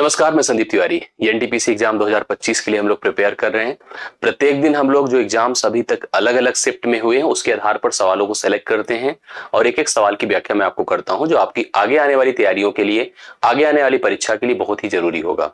नमस्कार, मैं Sandeep Tiwari. NTPC exam 2025 के लिए हम लोग प्रिपेयर कर रहे हैं। प्रत्येक दिन हम लोग जो एग्जाम्स अभी तक अलग अलग शिफ्ट में हुए हैं उसके आधार पर सवालों को सेलेक्ट करते हैं और एक एक सवाल की व्याख्या मैं आपको करता हूं जो आपकी आगे आने वाली तैयारियों के लिए, आगे आने वाली परीक्षा के लिए बहुत ही जरूरी होगा।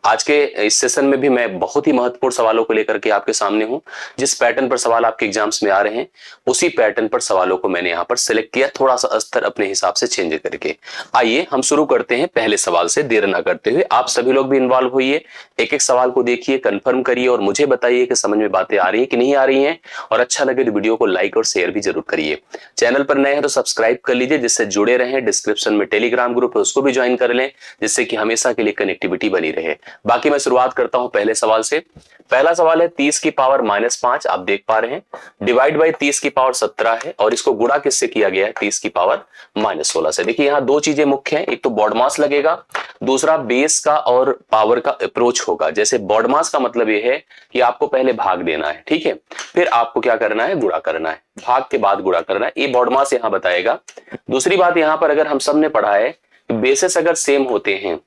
आज के इस सेशन में भी मैं बहुत ही महत्वपूर्ण सवालों को लेकर के आपके सामने हूँ। जिस पैटर्न पर सवाल आपके एग्जाम्स में आ रहे हैं उसी पैटर्न पर सवालों को मैंने यहाँ पर सिलेक्ट किया, थोड़ा सा स्तर अपने हिसाब से चेंज करके। आइए हम शुरू करते हैं पहले सवाल से, देर न करते हुए। आप सभी लोग भी इन्वॉल्व होइए, एक एक सवाल को देखिए, कंफर्म करिए और मुझे बताइए कि समझ में बातें आ रही है कि नहीं आ रही हैं। और अच्छा लगे तो वीडियो को लाइक और शेयर भी जरूर करिए। चैनल पर नए हैं तो सब्सक्राइब कर लीजिए जिससे जुड़े रहें। डिस्क्रिप्शन में टेलीग्राम ग्रुप है, उसको भी ज्वाइन कर लें जिससे कि हमेशा के लिए कनेक्टिविटी बनी रहे। बाकी मैं शुरुआत करता हूं पहले सवाल से। पहला सवाल है 30 की पावर -5, आप देख पा रहे हैं, डिवाइड बाई 30 की पावर 17 है और इसको गुणा किससे किया गया है? 30 की पावर -16 से। देखिए यहाँ दो चीजें मुख्य हैं, एक तो बॉड मास लगेगा, दूसरा बेस का और पावर का अप्रोच होगा। जैसे बॉड मास का मतलब यह है कि आपको पहले भाग देना है, ठीक है, फिर आपको क्या करना है? गुणा करना है, भाग के बाद गुणा करना है, ये बॉड मास यहां बताएगा। दूसरी बात यहां पर अगर हम सब ने पढ़ा है कि बेसिस अगर सेम होते हैं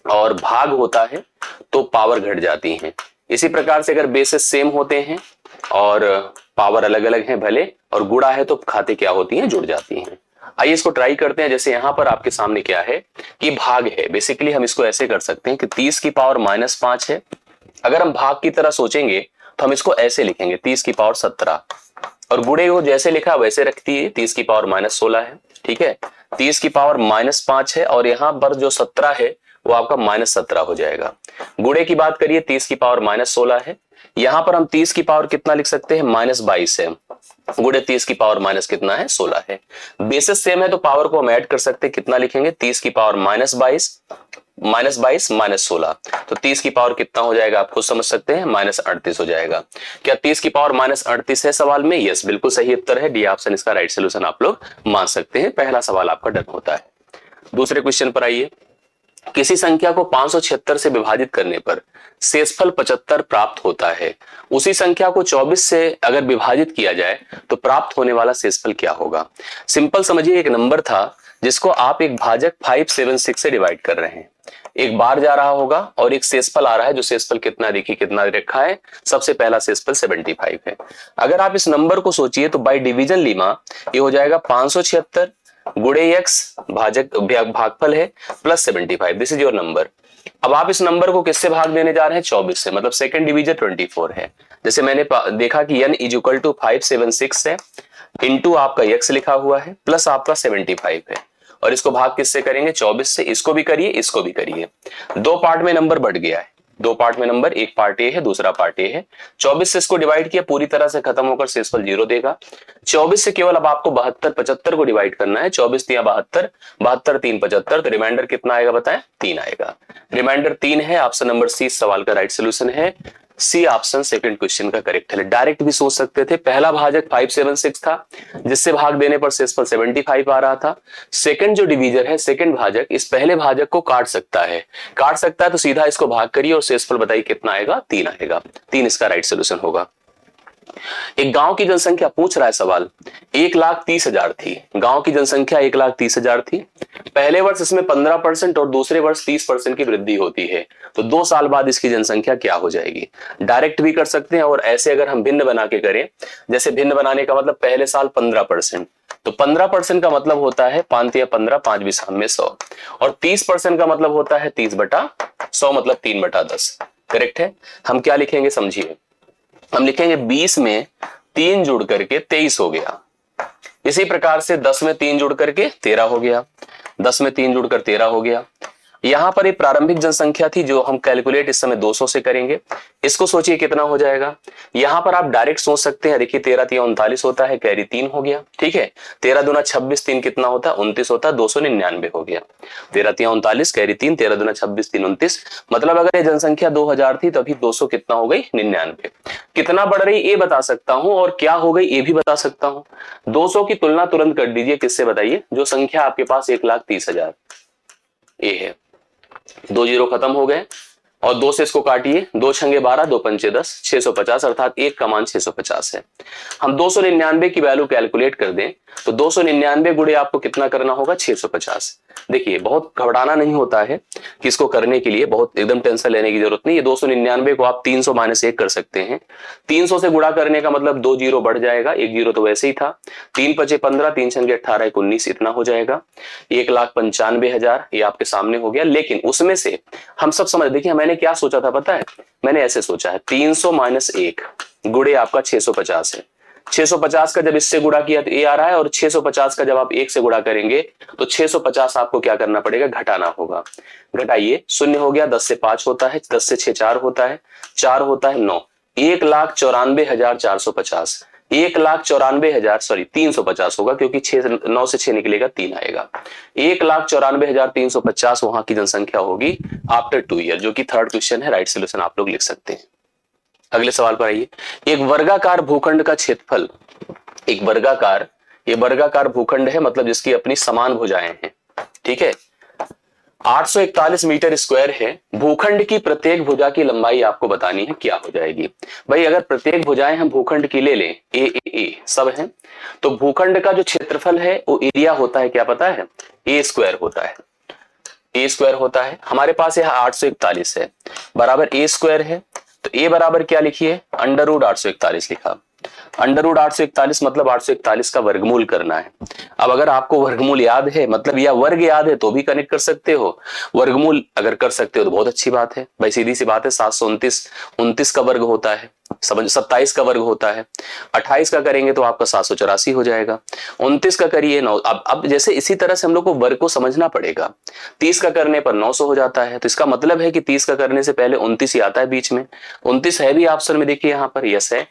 और भाग होता है तो पावर घट जाती है। इसी प्रकार से अगर बेसिस सेम होते हैं और पावर अलग अलग है भले, और गुणा है तो खाते क्या होती हैं? जुड़ जाती हैं। आइए इसको ट्राई करते हैं। जैसे यहां पर आपके सामने क्या है कि भाग है, बेसिकली हम इसको ऐसे कर सकते हैं कि 30 की पावर -5 है। अगर हम भाग की तरह सोचेंगे तो हम इसको ऐसे लिखेंगे 30 की पावर 17, और गुणे को जैसे लिखा वैसे रखती है, 30 की पावर -16 है, ठीक है। 30 की पावर -5 है और यहां पर जो 17 है वो आपका -17 हो जाएगा। गुणे की बात करिए, 30 की पावर -16 है, यहां पर हम 30 की पावर कितना लिख सकते हैं? -22 है, गुणे 30 की पावर माइनस कितना है? 16 है। बेसिस सेम है तो पावर को हम ऐड कर सकते हैं, कितना लिखेंगे? 30 की पावर -22 -16, तो 30 की पावर कितना हो जाएगा? आप खुद समझ सकते हैं, -38 हो जाएगा। क्या 30 की पावर -38 है सवाल में? यस, बिल्कुल सही उत्तर है, डी ऑप्शन इसका राइट सोल्यूशन आप लोग मान सकते हैं। पहला सवाल आपका डन होता है। दूसरे क्वेश्चन पर आइए। किसी संख्या को 576 से विभाजित करने पर शेषफल 75 प्राप्त होता है। उसी संख्या को 24 से अगर विभाजित किया जाए तो प्राप्त होने वाला शेषफल क्या होगा? सिंपल समझिए, एक नंबर था जिसको आप एक भाजक 576 से डिवाइड कर रहे हैं, एक बार जा रहा होगा और एक शेषफल आ रहा है, जो शेषफल कितना देखिए कितना रखा है, सबसे पहला शेषफल 75 है। अगर आप इस नंबर को सोचिए तो बाय डिवीजन लीमा ये हो जाएगा 576 गुणे एक्स, भाजक भागफल है, plus 75, this is your number. अब आप इस नंबर को किससे भाग देने जा रहे हैं? 24 से, मतलब सेकंड डिवीजन 24 है। जैसे मैंने देखा कि n इज इक्वल टू 576 है, इंटू आपका x लिखा हुआ है, प्लस आपका 75 है, और इसको भाग किससे करेंगे? 24 से। इसको भी करिए, इसको भी करिए। दो पार्ट में नंबर बढ़ गया है, दो पार्ट में नंबर, एक पार्ट ए है दूसरा पार्ट ए है। 24 से इसको डिवाइड किया, पूरी तरह से खत्म होकर शेषफल 0 देगा। 24 से केवल अब आपको 72 75 को डिवाइड करना है, 24 3 72, 72 3 75, तो रिमाइंडर कितना आएगा बताएं? 3 आएगा। रिमाइंडर 3 है, ऑप्शन नंबर सी सवाल का राइट सोल्यूशन है। सी ऑप्शन सेकंड क्वेश्चन का करेक्ट है। डायरेक्ट भी सोच सकते थे, पहला भाजक 576 था जिससे भाग देने पर शेषफल 75 आ रहा था। सेकंड जो डिवीजर है, सेकंड भाजक इस पहले भाजक को काट सकता है, तो सीधा इसको भाग करिए और शेषफल बताइए कितना आएगा? 3 आएगा। 3 इसका राइट सोल्यूशन होगा। एक गांव की जनसंख्या पूछ रहा है सवाल, 1,30,000 थी। गांव की जनसंख्या 1,30,000 थी। पहले वर्ष इसमें 15% और दूसरे वर्ष 30% की वृद्धि होती है, तो 2 साल बाद इसकी जनसंख्या क्या हो जाएगी? डायरेक्ट भी कर सकते हैं और ऐसे अगर हम भिन्न बना के करें, जैसे भिन्न बनाने का मतलब पहले साल 15%, तो 15% का मतलब होता है 5 या 15, 5 भी शाम में 100, और 30% का मतलब होता है 30/100, मतलब 3/10। करेक्ट है। हम क्या लिखेंगे समझिए, हम लिखेंगे 20 में 3 जुड़ करके 23 हो गया। इसी प्रकार से 10 में 3 जुड़ करके 13 हो गया, 10 में 3 जुड़कर 13 हो गया। यहां पर एक प्रारंभिक जनसंख्या थी जो हम कैलकुलेट इस समय 200 से करेंगे, इसको सोचिए कितना हो जाएगा। यहां पर आप डायरेक्ट सोच सकते हैं, देखिए 13 3 39 होता है, कैरी 3 हो गया, ठीक है। 13 दूना 26, 3 कितना होता है? 29 होता है, 299 हो गया। 13 3 39, कैरी 3, 13 दूना 26, 3 29, मतलब अगर ये जनसंख्या 2000 थी तभी 200 कितना हो गई? 99। कितना बढ़ रही ये बता सकता हूं और क्या हो गई ये भी बता सकता हूं। 200 की तुलना तुरंत कर दीजिए किससे बताइए? जो संख्या आपके पास 1,30,000 ये है, 2 जीरो खत्म हो गए और 2 से इसको काटिए, 2 छंगे 12, 2 पंचे 10, 650 अर्थात 1 का मान 650 है। हम 299 की वैल्यू कैलकुलेट कर दें तो 299 गुणे आपको कितना करना होगा 650। देखिए बहुत घबराना नहीं होता है कि इसको करने के लिए बहुत एकदम टेंशन लेने की जरूरत नहीं है। 299 को आप 300 माइनस 1 कर सकते हैं। 300 से गुणा करने का मतलब 2 जीरो बढ़ जाएगा, 1 जीरो तो वैसे ही था। 3 पचे 15, 3 छंगे 18, 19 इतना हो जाएगा। 1,95,000 ये आपके सामने हो गया। लेकिन उसमें से हम सब समझ, देखिए मैंने क्या सोचा था पता है, मैंने ऐसे सोचा है 300 माइनस 1 गुणे आपका 650 है। 650 का जब इससे गुणा किया तो ये आ रहा है, और 650 का जब आप 1 से गुणा करेंगे तो 650 आपको क्या करना पड़ेगा, घटाना होगा। घटाइए, शून्य हो गया, 10 से 5 होता है, 10 से 6 4 होता है, 4 होता है 9, 1,94,450, 1,94,000 सॉरी 350 होगा क्योंकि 9 से 6 निकलेगा 3 आएगा। 1,94,350 वहां की जनसंख्या होगी आफ्टर 2 ईयर, जो कि थर्ड क्वेश्चन है। राइट सोल्यूशन आप लोग लिख सकते हैं। अगले सवाल पर आइए। एक वर्गाकार भूखंड का क्षेत्रफल, एक वर्गाकार, ये वर्गाकार भूखंड है मतलब जिसकी अपनी समान भुजाएं हैं, ठीक है, 841 मीटर स्क्वायर है। भूखंड की प्रत्येक भुजा की लंबाई आपको बतानी है, क्या हो जाएगी भाई। अगर प्रत्येक भुजाएं हम भूखंड की ले लें, ए सब है, तो भूखंड का जो क्षेत्रफल है वो एरिया होता है, क्या पता है, ए स्क्वायर होता है। ए स्क्वायर होता है, हमारे पास यहाँ 841 है बराबर ए स्क्वायर है, तो ए बराबर क्या लिखिए, अंडर रूट 841 लिखा। अंडर रूट 841 मतलब 841 का वर्गमूल करना है। अब अगर आपको वर्गमूल याद है मतलब या वर्ग याद है तो भी कनेक्ट कर सकते हो, वर्गमूल अगर कर सकते हो तो बहुत अच्छी बात है भाई, सीधी सी बात है। 729 29 का वर्ग होता है, समझ, 27 का वर्ग होता है, 28 का करेंगे तो आपका 784 हो जाएगा, 29 का करिए 9। अब जैसे इसी तरह से हम लोग को वर्ग को समझना पड़ेगा। 30 का करने पर 900 हो जाता है, तो इसका मतलब है कि 30 का करने से पहले 29 ही आता है बीच में। 29 है भी ऑप्शन में, देखिए यहाँ पर यस है।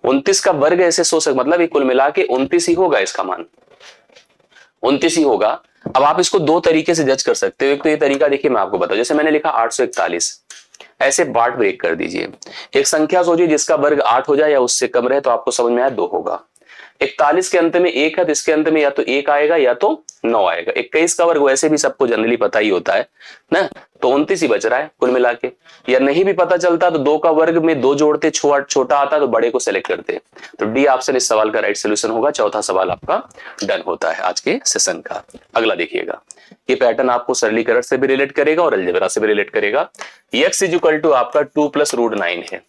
29 का वर्ग ऐसे सोच सकते, मतलब कुल मिला के 29 ही होगा, इसका मान 29 ही होगा। अब आप इसको दो तरीके से जज कर सकते हो। एक तो ये तरीका देखिए मैं आपको बताऊं, जैसे मैंने लिखा 841, ऐसे बार्ट ब्रेक कर दीजिए। एक संख्या सोचिए जिसका वर्ग 8 हो जाए या उससे कम रहे, तो आपको समझ में आया 2 होगा। 41 के अंत में 1 है तो इसके अंत में या तो 1 आएगा या तो 9 आएगा। 21 का वर्ग वैसे भी सबको जनरली पता ही होता है ना, तो 29 ही बच रहा है कुल मिला के। या नहीं भी पता चलता तो 2 का वर्ग में 2 जोड़ते, छोटा आता तो बड़े को सेलेक्ट करते। तो डी ऑप्शन इस सवाल का राइट सोल्यूशन होगा। चौथा सवाल आपका डन होता है आज के सेशन का। अगला देखिएगा, ये पैटर्न आपको सरलीकरण से भी रिलेट करेगा और अलजेब्रा से भी रिलेट करेगा। x इक्वल टू आपका 2 + √9 है,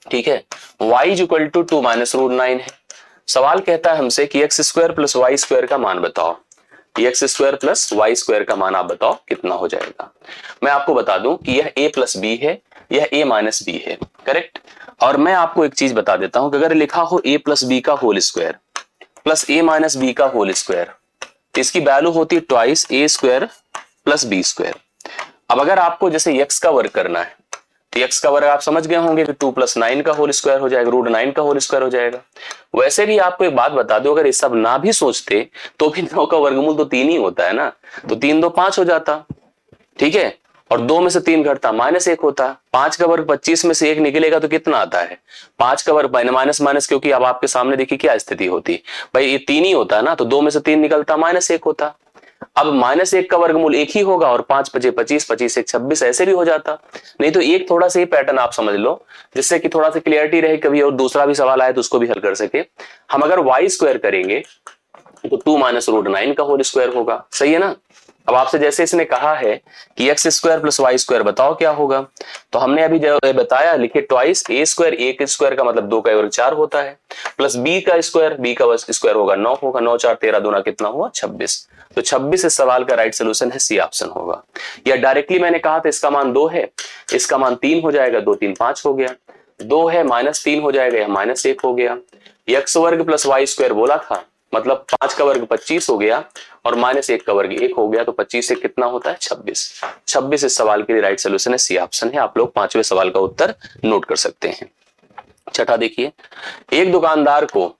ठीक है। y इक्वल टू 2 - √9 है। सवाल कहता है हमसे कि x² + y² का मान बताओ। x² + y² का मान आप बताओ कितना हो जाएगा। मैं आपको बता दूं कि यह a + b है, यह a - b है, करेक्ट। और मैं आपको एक चीज बता देता हूं कि अगर लिखा हो a + b का whole square plus a - b का होल स्क्वायर, इसकी वैल्यू होती है ट्वाइस a² + b²। अब अगर आपको जैसे x का वर्ग करना है तो x का वर्ग आप समझ गए होंगे कि 2 + 9 का होल स्क्वायर हो जाएगा, √9 का होल स्क्वायर हो जाएगा। वैसे भी आपको एक बात बता दो, अगर ये सब ना भी सोचते तो भी 9 का वर्गमूल तो 3 ही होता है ना, तो 3 2 5 हो जाता, ठीक है। और 2 में से 3 घटता -1 होता। 5 का वर्ग 25 में से 1 निकलेगा तो कितना आता है, 5 का वर्ग माइनस, क्योंकि अब आपके सामने देखिए क्या स्थिति होती भाई, ये 3 ही होता है ना, तो 2 में से 3 निकलता -1 होता। अब -1 का वर्गमूल 1 ही होगा और 5 × 5 = 25, 25 × 1 = 26, ऐसे भी हो जाता। नहीं तो एक थोड़ा सा ही पैटर्न आप समझ लो जिससे कि थोड़ा सा क्लियरिटी रहे, कभी और दूसरा भी सवाल आए तो उसको भी हल कर सके। हम अगर y² करेंगे तो 2 - √9 का होल स्क्वायर होगा, सही है ना। अब आपसे जैसे इसने कहा है कि x² + y² बताओ क्या होगा, तो हमने अभी जो बताया लिखे ट्वाइस a², a के स्क्वायर का मतलब 2 का वर्ग 4 होता है, प्लस b का स्क्वायर, b का स्क्वायर होगा 9 होगा, 9 4 13 दूना कितना हुआ 26। तो 26 इस सवाल का राइट सोल्यूशन है, सी ऑप्शन होगा। या डायरेक्टली मैंने कहा था इसका मान 2 है, इसका मान 3 हो जाएगा, 2 3 5 हो गया, 2 है -3 हो जाएगा, यह -1 हो गया। x² + y² बोला था मतलब 5 का वर्ग 25 हो गया और -1 का वर्ग 1 हो गया, तो 25 से कितना होता है 26। 26 इस सवाल के लिए राइट सोल्यूशन है, सी ऑप्शन है। आप लोग 5वें सवाल का उत्तर नोट कर सकते हैं। छठा देखिए, एक दुकानदार को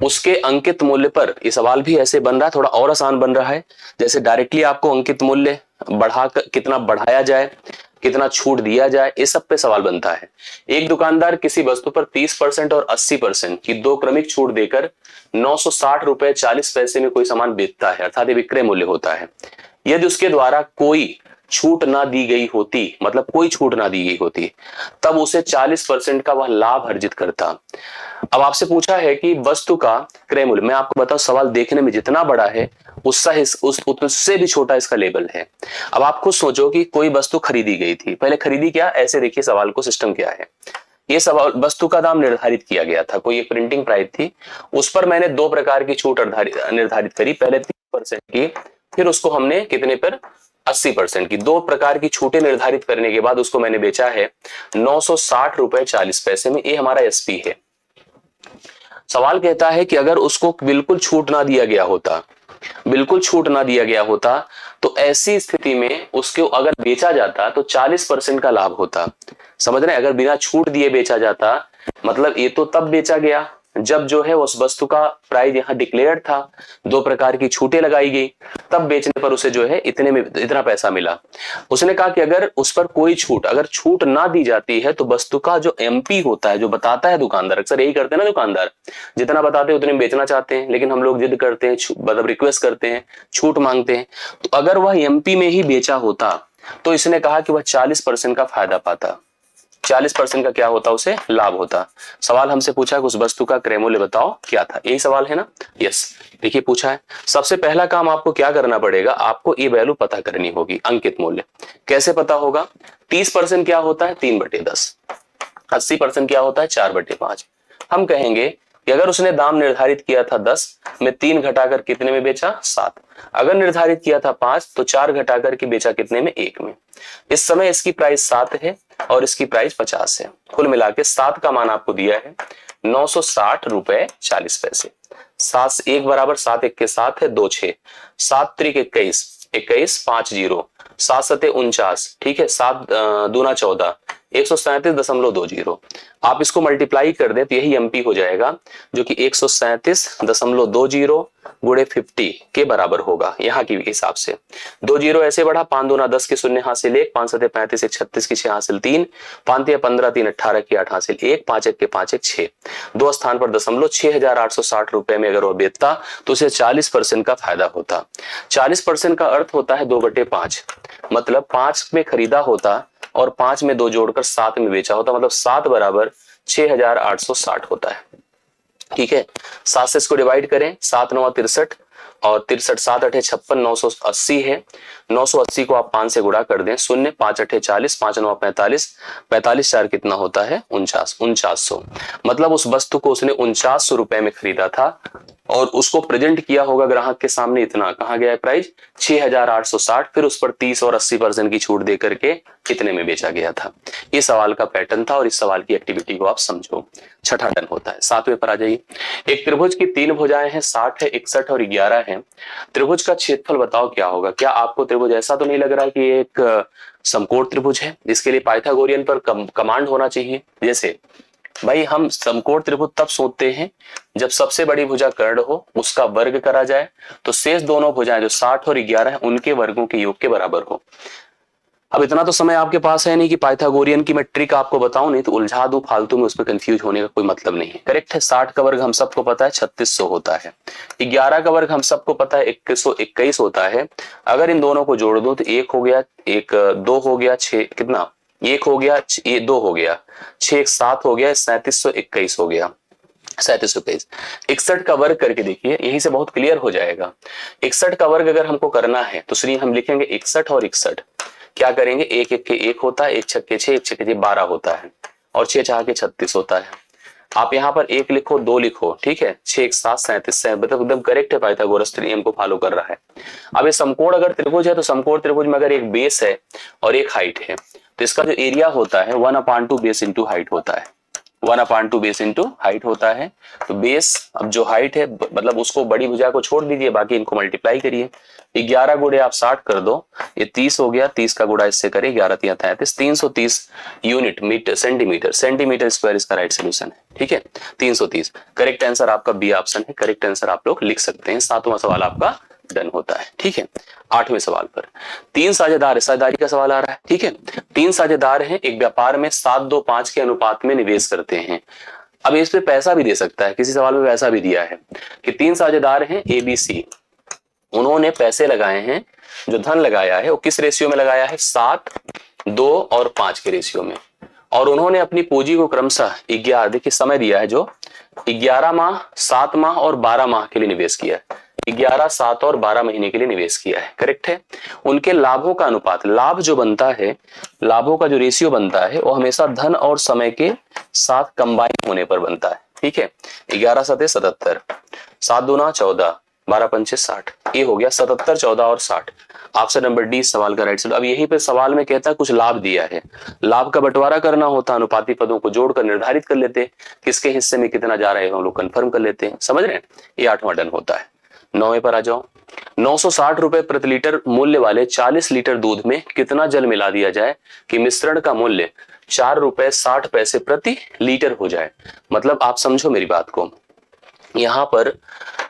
उसके अंकित मूल्य पर, यह सवाल भी ऐसे बन रहा है, थोड़ा और आसान बन रहा है, जैसे डायरेक्टली आपको अंकित मूल्य बढ़ाकर कितना बढ़ाया जाए, कितना छूट दिया जाए, इस सब पे सवाल बनता है। एक दुकानदार किसी वस्तु पर 30% और 80% की 2 क्रमिक छूट देकर 960 रुपए 40 पैसे में कोई सामान बेचता है, अर्थात विक्रय मूल्य होता है। यदि उसके द्वारा कोई छूट ना दी गई होती, मतलब कोई छूट ना दी गई होती, तब उसे 40% का वह लाभ अर्जित करता। अब आपसे पूछा है कि वस्तु का क्रय मूल्य, मैं आपको बताऊं सवाल देखने में जितना बड़ा है उससे भी छोटा इसका लेवल है। अब आप खुद सोचो कि कोई वस्तु खरीदी गई थी, पहले खरीदी क्या, ऐसे देखिए सवाल को सिस्टम क्या है। ये सवाल वस्तु का दाम निर्धारित किया गया था, कोई एक प्रिंटिंग प्राइस थी, उस पर मैंने दो प्रकार की छूट निर्धारित करी, पहले 30% की, फिर उसको हमने कितने पर, 80% की। दो प्रकार की छूटें निर्धारित करने के बाद उसको मैंने बेचा है 960 रुपए 40 पैसे में। ये हमारा एसपी है। सवाल कहता है कि अगर उसको बिल्कुल छूट ना दिया गया होता, बिल्कुल छूट ना दिया गया होता, तो ऐसी स्थिति में उसको अगर बेचा जाता तो 40% का लाभ होता। समझ रहे हैं, अगर बिना छूट दिए बेचा जाता, मतलब ये तो तब बेचा गया जब जो है उस वस्तु का प्राइस यहाँ डिक्लेयर्ड था, दो प्रकार की छूटें लगाई गई, तब बेचने पर उसे जो है इतने में इतना पैसा मिला। उसने कहा कि अगर उस पर कोई छूट, अगर छूट ना दी जाती है तो वस्तु का जो एमपी होता है, जो बताता है दुकानदार, अक्सर यही करते हैं ना दुकानदार, जितना बताते हैं उतने में बेचना चाहते हैं, लेकिन हम लोग जिद करते हैं, मतलब रिक्वेस्ट करते हैं, छूट मांगते हैं। तो अगर वह एमपी में ही बेचा होता तो इसने कहा कि वह 40% का फायदा पाता, 40% का क्या होता, उसे लाभ होता। सवाल हमसे पूछा है कि उस वस्तु का क्रय मूल्य बताओ क्या था, यही सवाल है ना। यस, देखिए पूछा है। सबसे पहला काम आपको क्या करना पड़ेगा, आपको ये वैल्यू पता करनी होगी, अंकित मूल्य। कैसे पता होगा, 30% क्या होता है, 3/10, 80% क्या होता है, 4/5। हम कहेंगे कि अगर उसने दाम निर्धारित किया था 10 में 3 घटाकर कितने में बेचा, 7। अगर निर्धारित किया था 5 तो 4 घटाकर के बेचा कितने में, 1 में। इस समय इसकी प्राइस 7 है और इसकी प्राइस 50 है। कुल मिला के 7 का मान आपको दिया है 960 रुपए 40 पैसे। 7 1 बराबर 7 1 के 7 है, 2 6, 7 त्रिक 21, 21 5 0, 7 सते 49, ठीक है, 7 दूना 14, 137.20। आप इसको मल्टीप्लाई कर दें तो यही एमपी हो जाएगा, जो कि 137.20 गुणे 50 के बराबर होगा यहाँ की हिसाब से। 2 जीरो ऐसे बढ़ा, 5 दूना 10 के शून्य हासिल 1, 5 सते 35 1 36 की 6 हासिल 3, 5 15 3 18 की 8 हासिल 1, 5 1 के 5 1 6, 2 स्थान पर दशमलव, 6,860 रुपए में अगर वह बेचता तो उसे 40% का फायदा होता। 40% का अर्थ होता है 2/5, मतलब 5 में खरीदा होता और 5 में 2 जोड़कर 7 में बेचा होता, मतलब 7 बराबर 6,860 होता है। ठीक है, 7 से इसको डिवाइड करें, 7 9 63 और 63, 7 8 56, 980 है। 980 को आप 5 से गुणा कर दें, 0 5 8 40, 5 9 45, 45 4 कितना होता है, 4900। मतलब उस वस्तु को उसने 4900 रुपए में खरीदा था और उसको प्रेजेंट किया होगा ग्राहक के सामने, इतना कहा गया है प्राइस 6,860, फिर उस पर 30 और 80% की छूट दे करके कितने में बेचा गया था। ये सवाल का पैटर्न था और इस सवाल की एक्टिविटी को आप समझो। छठा टर्न होता है, 7वें पर आ जाइए। एक त्रिभुज की 3 भुजाएं हैं, 60 है, 61 और 11 है। त्रिभुज का क्षेत्रफल बताओ क्या होगा। क्या आपको त्रिभुज ऐसा तो नहीं लग रहा है कि एक समकोण त्रिभुज है, इसके लिए पाइथागोरियन पर कमांड होना चाहिए। जैसे भाई हम समकोण त्रिभुज तब सोचते हैं जब सबसे बड़ी भुजा कर्ण हो, उसका वर्ग करा जाए तो शेष दोनों भुजाएं जो 60 और 11 है उनके वर्गों के योग के बराबर हो। अब इतना तो समय आपके पास है नहीं कि पाइथागोरियन की मैं ट्रिक आपको बताऊं, नहीं तो उलझा दूं फालतू में, उसमें कंफ्यूज होने का कोई मतलब नहीं है। करेक्ट है, 60 का वर्ग हम सबको पता है 3600 होता है, 11 का वर्ग हम सबको पता है 2121 होता है। अगर इन दोनों को जोड़ दो तो 1 हो गया, 1 2 हो गया, 6 कितना, 1 हो गया, ये 2 हो गया, 6 7 हो गया, 3721 हो गया, 3721। 61 का वर्ग करके देखिए, यहीं से बहुत क्लियर हो जाएगा। 61 का वर्ग अगर हमको करना है तो श्री हम लिखेंगे 61 और 61, क्या करेंगे, 1 1 के 1 होता है, 1 छक्के 6, 1 छक्के 12 होता है और 6 चार के 36 होता है। आप यहाँ पर 1 लिखो, 2 लिखो, ठीक है, 6 1 7 37, मतलब एकदम करेक्ट है, पाइथागोरस नियम को फॉलो कर रहा है। अब ये समकोण अगर त्रिभुज है तो समकोण त्रिभुज में अगर एक बेस है और एक हाइट है तो इसका जो एरिया होता है 1/2 बेस इंटू हाइट होता है, 1/2 बेस इंटू हाइट होता है। तो बेस, अब जो हाइट है मतलब उसको बड़ी भुजा को छोड़ दीजिए, बाकी इनको मल्टीप्लाई करिए। 11 गुणे आप 60 कर दो, ये 30 हो गया, 30 का गुणा इससे करें, 11 3 33, 330 unit metre centimetre, centimetre square इसका राइट सोल्यूशन है। ठीक है, 330 करेक्ट आंसर आपका बी ऑप्शन है, करेक्ट आंसर आप लोग लिख सकते हैं। 7वां सवाल आपका डन होता है। ठीक है, 8वें सवाल पर 3 साझेदार, साझेदारी का सवाल आ रहा है। ठीक है, 3 साझेदार हैं, एक व्यापार में 7-2-5 के अनुपात में निवेश करते हैं। अब इस पे पैसा भी दे सकता है, किसी सवाल में पैसा भी दिया है कि 3 साझेदार हैं ABC, उन्होंने पैसे लगाए हैं जो धन लगाया है वो किस रेशियो में लगाया है, 7, 2 और 5 के रेशियो में। और उन्होंने अपनी पूंजी को क्रमशः 11, देखिए समय दिया है, जो 11 माह, 7 माह और 12 माह के लिए निवेश किया है। 11, 7 और 12 महीने के लिए निवेश किया है, करेक्ट है। उनके लाभों का अनुपात, लाभ जो बनता है, लाभों का जो रेशियो बनता है वो हमेशा धन और समय के साथ कंबाइन होने पर बनता है, ठीक है। 11 7 77, 7 दूना 14, 12 पंचे 60, ये हो गया 77, 14 और 60। ऑप्शन नंबर डी सवाल का राइट साइड। अब यही पे सवाल में कहता है कुछ लाभ दिया है, लाभ का बंटवारा करना होता, अनुपाती पदों को जोड़कर निर्धारित कर लेते, किसके हिस्से में कितना जा रहा है हम लोग कंफर्म कर लेते हैं, समझ रहे हैं। ये 8वां डन होता है। 9वें पर आ जाओ। 960 रुपए प्रति लीटर मूल्य वाले 40 लीटर दूध में कितना जल मिला दिया जाए कि मिश्रण का मूल्य 4 रुपए 60 पैसे प्रति लीटर हो जाए। मतलब आप समझो मेरी बात को, यहाँ पर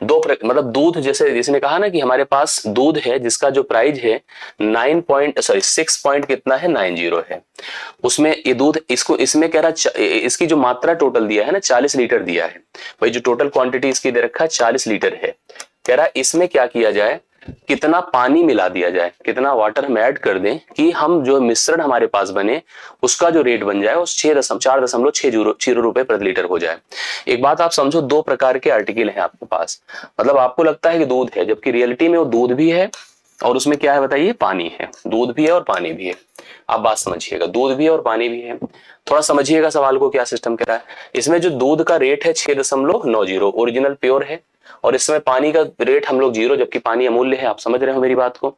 मतलब दूध, जैसे जिसने कहा ना कि हमारे पास दूध है जिसका जो प्राइस है 6 पॉइंट कितना है, 90 है, उसमें ये दूध, इसको इसमें कह रहा, इसकी जो मात्रा टोटल दिया है ना 40 लीटर दिया है, भाई जो टोटल क्वांटिटी इसकी दे रखा है 40 लीटर है। कह रहा इसमें क्या किया जाए, कितना पानी मिला दिया जाए, कितना वाटर हम ऐड कर दें कि हम जो मिश्रण हमारे पास बने उसका जो रेट बन जाए वो 4.60 रुपए प्रति लीटर हो जाए। एक बात आप समझो, 2 प्रकार के आर्टिकल हैं आपके पास, मतलब आपको लगता है कि दूध है जबकि रियलिटी में वो दूध भी है और उसमें क्या है बताइए, पानी है। दूध भी है और पानी भी है। आप बात समझिएगा, दूध भी है और पानी भी है। थोड़ा समझिएगा सवाल को क्या सिस्टम कह रहा है। इसमें जो दूध का रेट है 6.90 ओरिजिनल प्योर है, और इसमें पानी का रेट हम लोग 0, जबकि पानी अमूल्य है। आप समझ रहे हो मेरी बात को।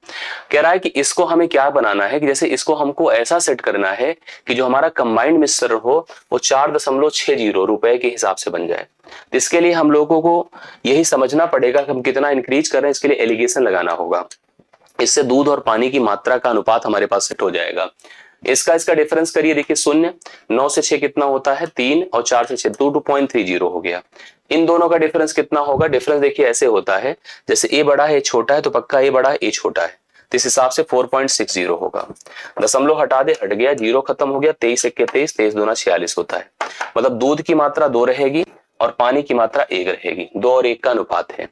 कह रहा है कि इसको हमें क्या बनाना है कि जैसे इसको हमको ऐसा सेट करना है कि जो हमारा कंबाइंड मिश्रण हो वो 4.60 रुपए के हिसाब से बन जाए। तो इसके लिए हम लोगों को यही समझना पड़ेगा कि हम कितना इंक्रीज कर रहे हैं, इसके लिए एलिगेशन लगाना होगा। इससे दूध और पानी की मात्रा का अनुपात हमारे पास सेट हो जाएगा। इसका डिफरेंस करिए, देखिए 0, 9 से 6 कितना होता है 3, और 4 से 6 2.30 हो गया। इन दोनों का डिफरेंस कितना होगा, डिफरेंस देखिए ऐसे होता है, जैसे ए बड़ा है ए छोटा है तो पक्का ए बड़ा है ए छोटा है, तो इस हिसाब से 4.60 होगा। दशमलव हटा दे, हट गया, 0 खत्म हो गया, 23 1 23, 23 दूना 46 होता है। मतलब दूध की मात्रा 2 रहेगी और पानी की मात्रा 1 रहेगी, 2 और 1 का अनुपात है।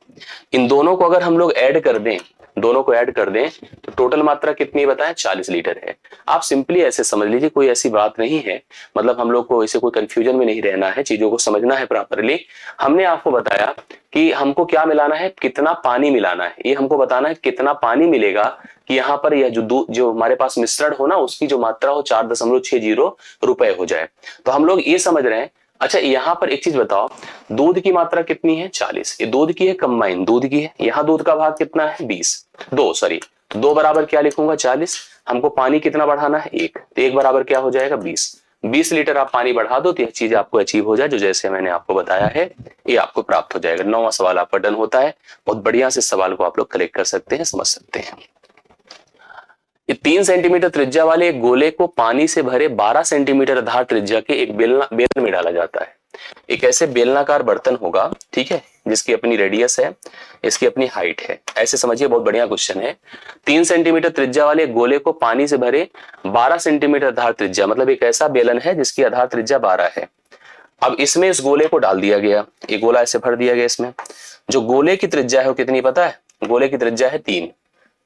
इन दोनों को अगर हम लोग ऐड कर दें, दोनों को ऐड कर दें तो टोटल मात्रा कितनी बताएं, 40 लीटर है। आप सिंपली ऐसे समझ लीजिए, कोई ऐसी बात नहीं है, मतलब हम लोग को ऐसे कोई कंफ्यूजन में नहीं रहना है, चीजों को समझना है प्रॉपरली। हमने आपको बताया कि हमको क्या मिलाना है, कितना पानी मिलाना है, ये हमको बताना है कितना पानी मिलेगा कि यहाँ पर यह जो हमारे पास मिश्रण हो ना उसकी जो मात्रा हो 4.60 रुपए हो जाए। तो हम लोग ये समझ रहे हैं। अच्छा यहाँ पर एक चीज बताओ, दूध की मात्रा कितनी है 40, ये दूध की है, कंबाइन दूध की है। यहाँ दूध का भाग कितना है 2 बराबर क्या लिखूंगा 40। हमको पानी कितना बढ़ाना है 1, तो 1 बराबर क्या हो जाएगा 20 लीटर आप पानी बढ़ा दो तो यह चीज आपको अचीव हो जाए, जो जैसे मैंने आपको बताया है ये आपको प्राप्त हो जाएगा। 9वां सवाल आपका डन होता है। बहुत बढ़िया से सवाल को आप लोग कलेक्ट कर सकते हैं, समझ सकते हैं। 3 सेंटीमीटर त्रिज्या वाले एक गोले को पानी से भरे 12 सेंटीमीटर आधार त्रिज्या के एक बेलन में डाला जाता है। एक ऐसे बेलनाकार बर्तन होगा, ठीक है, जिसकी अपनी रेडियस है, इसकी अपनी हाइट है। ऐसे समझिए, बहुत बढ़िया क्वेश्चन है। 3 सेंटीमीटर त्रिज्या वाले एक गोले को पानी से भरे 12 सेंटीमीटर आधार त्रिज्या, मतलब एक ऐसा बेलन है जिसकी आधार त्रिज्या 12 है। अब इसमें इस गोले को डाल दिया गया, एक गोला ऐसे भर दिया गया। इसमें जो गोले की त्रिज्या है वो कितनी पता है, गोले की त्रिज्या है 3।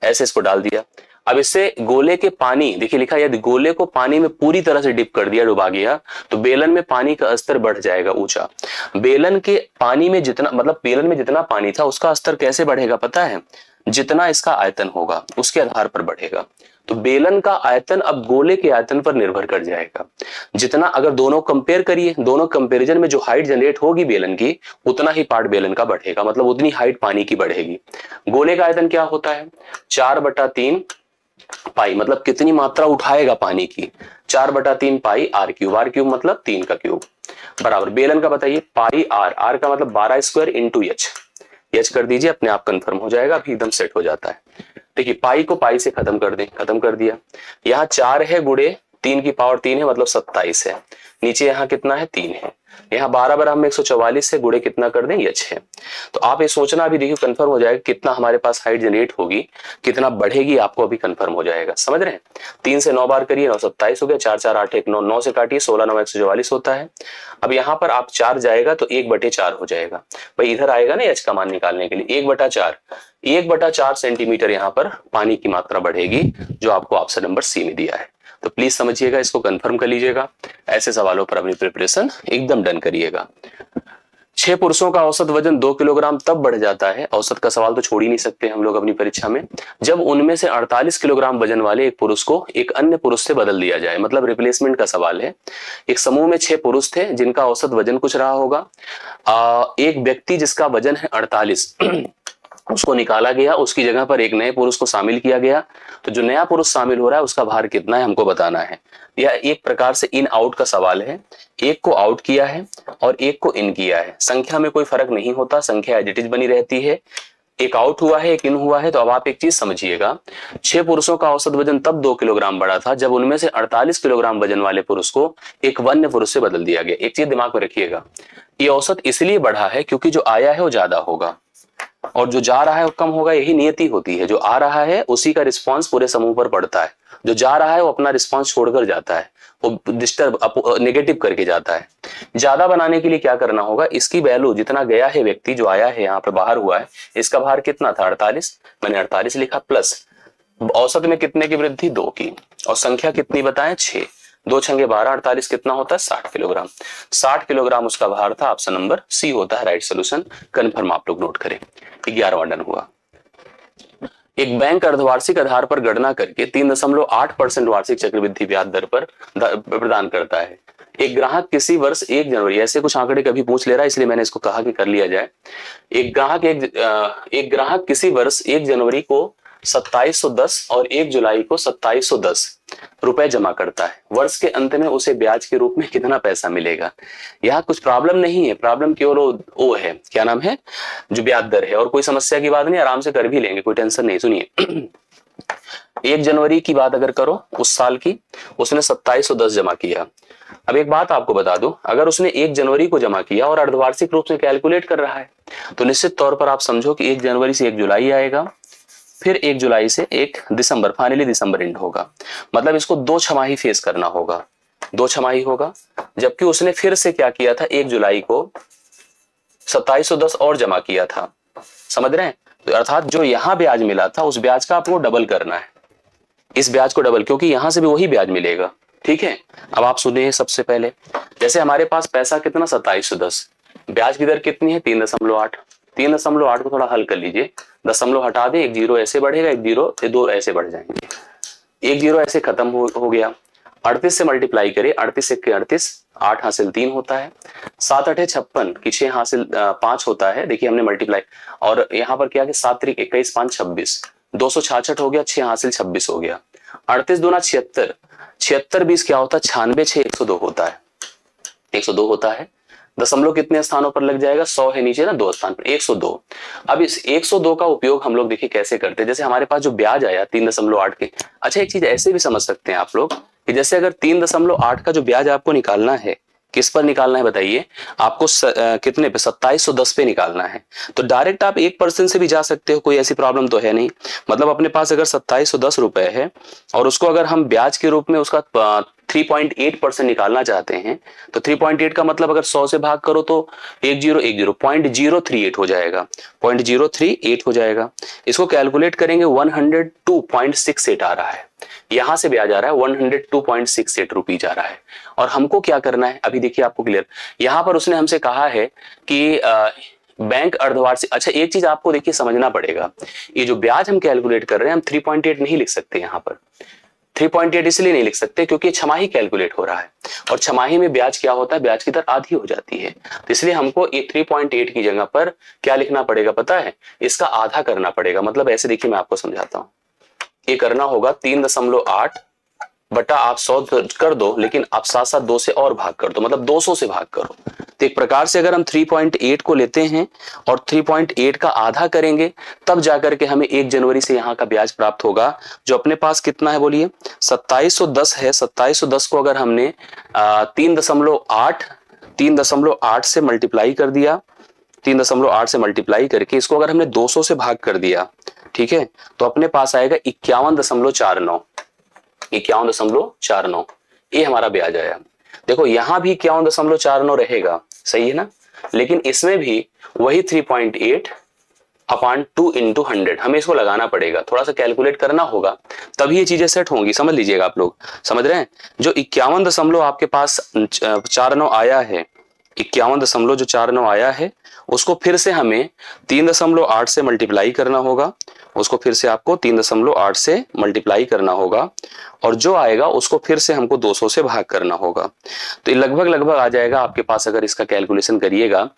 ऐसे इसको डाल दिया। अब इससे गोले के पानी, देखिए लिखा है, यदि गोले को पानी में पूरी तरह से डिप कर दिया, डुबा गया, तो बेलन में पानी का स्तर बढ़ जाएगा ऊंचा। बेलन के पानी में जितना, मतलब बेलन में जितना पानी था उसका स्तर कैसे बढ़ेगा पता है, जितना इसका आयतन होगा उसके आधार पर बढ़ेगा। तो बेलन का आयतन अब गोले के आयतन पर निर्भर कर जाएगा। जितना, अगर दोनों कंपेयर करिए, दोनों कंपैरिजन में जो हाइट जनरेट होगी बेलन की, उतना ही पार्ट बेलन का बढ़ेगा, मतलब उतनी हाइट पानी की बढ़ेगी। गोले का आयतन क्या होता है 4/3 पाई, मतलब कितनी मात्रा उठाएगा पानी की, 4/3 पाई r³ मतलब 3 का क्यूब, बराबर बेलन का बताइए पाई r का मतलब 12 स्क्वायर इंटू एच कर दीजिए, अपने आप कंफर्म हो जाएगा, अभी एकदम सेट हो जाता है। देखिए पाई को पाई से खत्म कर दें, खत्म कर दिया। यहाँ 4 है गुणे 3 की पावर 3 है मतलब 27 है। नीचे यहाँ कितना है 3 है। यहाँ 12 बराबर हम 144 से गुणे कितना कर दें ये 6। तो आप ये सोचना अभी देखिए कंफर्म हो जाएगा कितना हमारे पास हाइट जनरेट होगी, कितना बढ़ेगी आपको अभी कंफर्म हो जाएगा। समझ रहे हैं? 3 से 9 बार करिए 9 27 हो गया, 4 4 8 1 9, 9 से काटिए 16 9 144 होता है। अब यहाँ पर आप 4 जाएगा तो 1/4 हो जाएगा। भाई इधर आएगा ना एच का मान निकालने के लिए 1/4, 1/4 सेंटीमीटर यहाँ पर पानी की मात्रा बढ़ेगी, जो आपको ऑप्शन नंबर सी में दिया है। तो प्लीज समझिएगा, इसको कंफर्म कर लीजिएगा। ऐसे सवालों पर अपनी प्रिपरेशन एकदम डन करिएगा। 6 पुरुषों का औसत वजन 2 किलोग्राम तब बढ़ जाता है, औसत का सवाल तो छोड़ ही नहीं सकते हम लोग अपनी परीक्षा में, जब उनमें से 48 किलोग्राम वजन वाले एक पुरुष को एक अन्य पुरुष से बदल दिया जाए। मतलब रिप्लेसमेंट का सवाल है। एक समूह में 6 पुरुष थे जिनका औसत वजन कुछ रहा होगा। एक व्यक्ति जिसका वजन है 48 उसको निकाला गया, उसकी जगह पर एक नए पुरुष को शामिल किया गया। तो जो नया पुरुष शामिल हो रहा है उसका भार कितना है हमको बताना है। यह एक प्रकार से इन आउट का सवाल है। एक को आउट किया है और एक को इन किया है। संख्या में कोई फर्क नहीं होता, संख्या एज इट इज बनी रहती है। एक आउट हुआ है एक इन हुआ है। तो अब आप एक चीज समझिएगा, 6 पुरुषों का औसत वजन तब 2 किलोग्राम बढ़ा था जब उनमें से 48 किलोग्राम वजन वाले पुरुष को एक वन्य पुरुष से बदल दिया गया। एक चीज दिमाग में रखिएगा, ये औसत इसलिए बढ़ा है क्योंकि जो आया है वो ज्यादा होगा और जो जा रहा है वो कम होगा। यही नियति होती है। जो आ रहा है उसी का रिस्पांस पूरे समूह पर पड़ता है, जो जा रहा है वो अपना रिस्पांस छोड़कर जाता है, वो डिस्टर्ब नेगेटिव करके जाता है। ज्यादा बनाने के लिए क्या करना होगा, इसकी वैल्यू जितना गया है व्यक्ति जो आया है यहाँ पर बाहर हुआ है, इसका भार कितना था 48, मैंने 48 लिखा, प्लस औसत में कितने की वृद्धि 2 की, और संख्या कितनी बताएं 6, 2 छंगे 12, 48 कितना होता है 60 किलोग्राम। 60 किलोग्राम उसका भार था। ऑप्शन नंबर सी होता है राइट सोल्यूशन। कन्फर्म आप लोग नोट करें। 11वां डन हुआ। एक बैंक अर्धवार्षिक आधार पर गणना करके 3.8% वार्षिक चक्रवृद्धि ब्याज दर पर प्रदान करता है। एक ग्राहक किसी वर्ष 1 जनवरी, ऐसे कुछ आंकड़े कभी पूछ ले रहा है इसलिए मैंने इसको कहा कि कर लिया जाए। एक ग्राहक किसी वर्ष 1 जनवरी को 2710 और 1 जुलाई को 2710 रुपए जमा करता है। वर्ष के अंत में उसे ब्याज के रूप में कितना पैसा मिलेगा। यहाँ कुछ प्रॉब्लम नहीं है, प्रॉब्लम केवल वो है, क्या नाम है, जो ब्याज दर है। और कोई समस्या की बात नहीं, आराम से कर भी लेंगे, कोई टेंशन नहीं। सुनिए 1 जनवरी की बात अगर करो उस साल की, उसने 2710 जमा किया। अब एक बात आपको बता दूं, अगर उसने 1 जनवरी को जमा किया और अर्धवार्षिक रूप से कैलकुलेट कर रहा है तो निश्चित तौर पर आप समझो कि 1 जनवरी से 1 जुलाई आएगा, फिर 1 जुलाई से 1 दिसंबर, फाइनली दिसंबर एंड होगा। मतलब इसको 2 छमाही फेस करना होगा, 2 छमाही होगा। जबकि उसने फिर से क्या किया था, 1 जुलाई को 2710 और जमा किया था। समझ रहे हैं? तो अर्थात जो यहां ब्याज मिला था उस ब्याज का आपको डबल करना है, इस ब्याज को डबल, क्योंकि यहां से भी वही ब्याज मिलेगा। ठीक है, अब आप सुनिए। सबसे पहले जैसे हमारे पास पैसा कितना 2710, ब्याज की दर कितनी है 3.8, 3.8 को थोड़ा हल कर लीजिए, दशमलव हटा दे, 1 जीरो ऐसे बढ़ेगा, 1 जीरो 2 ऐसे बढ़ जाएंगे, 1 जीरो ऐसे खत्म हो गया। 38 से मल्टीप्लाई करें, 38 से 38, 8 हासिल 3 होता है, 7 8 56 की 6 हासिल 5 होता है। देखिए हमने मल्टीप्लाई, और यहाँ पर क्या है 7 3 21 5 26, 266 हो गया, 6 हासिल 26 हो गया। 38 दूना 76, 76 20 क्या होता है 96, 6 102 होता है, 102 होता है। दशमलव कितने स्थानों पर लग जाएगा, 100 है नीचे ना, 2 स्थान पर 102। अब इस 102 का उपयोग हम लोग देखिए कैसे करते हैं। जैसे हमारे पास जो ब्याज आया 3.8 के, अच्छा एक चीज ऐसे भी समझ सकते हैं आप लोग कि जैसे अगर 3.8 का जो ब्याज आपको निकालना है, किस पर निकालना है बताइए, आपको कितने पे 2710 पे निकालना है। तो डायरेक्ट आप 1% से भी जा सकते हो, कोई ऐसी प्रॉब्लम तो है नहीं। मतलब अपने पास अगर 2710 रुपए है और उसको अगर हम ब्याज के रूप में उसका 3.8% निकालना चाहते हैं, तो 3.8 का मतलब अगर 100 से भाग करो तो 0.038 हो जाएगा, 0.038 हो जाएगा। इसको कैलकुलेट करेंगे 102.68 आ रहा है, यहां से ब्याज आ रहा है 102.68 रुपीज आ रहा है। और हमको क्या करना है अभी देखिए आपको क्लियर, यहां पर उसने हमसे कहा है कि बैंक अर्धवार्षिक। अच्छा एक चीज आपको देखिए समझना पड़ेगा, ये जो ब्याज हम कैलकुलेट कर रहे हैं हम 3.8 नहीं लिख सकते। यहाँ पर 3.8 इसलिए नहीं लिख सकते क्योंकि छमाही कैलकुलेट हो रहा है, और छमाही में ब्याज क्या होता है, ब्याज की दर आधी हो जाती है। तो इसलिए हमको ये 3.8 की जगह पर क्या लिखना पड़ेगा पता है, इसका आधा करना पड़ेगा। मतलब ऐसे देखिए मैं आपको समझाता हूं, ये करना होगा 3.8 बटा आप 100 कर दो, लेकिन आप साथ साथ 2 से और भाग कर दो, मतलब 200 से भाग करो। तो एक प्रकार से अगर हम 3.8 को लेते हैं और 3.8 का आधा करेंगे तब जाकर के हमें 1 जनवरी से यहाँ का ब्याज प्राप्त होगा, जो अपने पास कितना है बोलिए 2710 है। 2710 को अगर हमने 3.8 से मल्टीप्लाई कर दिया, 3.8 से मल्टीप्लाई करके इसको अगर हमने 200 से भाग कर दिया, ठीक है, तो अपने पास आएगा 51.49, 51.49 ये हमारा ब्याज आया। देखो यहां भी 51.49 रहेगा, सही है ना, लेकिन इसमें भी वही 3.8 अपॉन 2 इंटू 100 हमें इसको लगाना पड़ेगा, थोड़ा सा कैलकुलेट करना होगा तभी ये चीजें सेट होंगी। समझ लीजिएगा, आप लोग समझ रहे हैं। जो 51 दशमलव आपके पास 49 आया है, 51.49 आया है, उसको फिर से हमें 3.8 से मल्टीप्लाई करना होगा, उसको फिर से आपको 3.8 से मल्टीप्लाई करना होगा और जो आएगा उसको फिर से हमको 200 से भाग करना होगा। तो ये लगभग आ जाएगा आपके पास, अगर इसका कैलकुलेशन करिएगा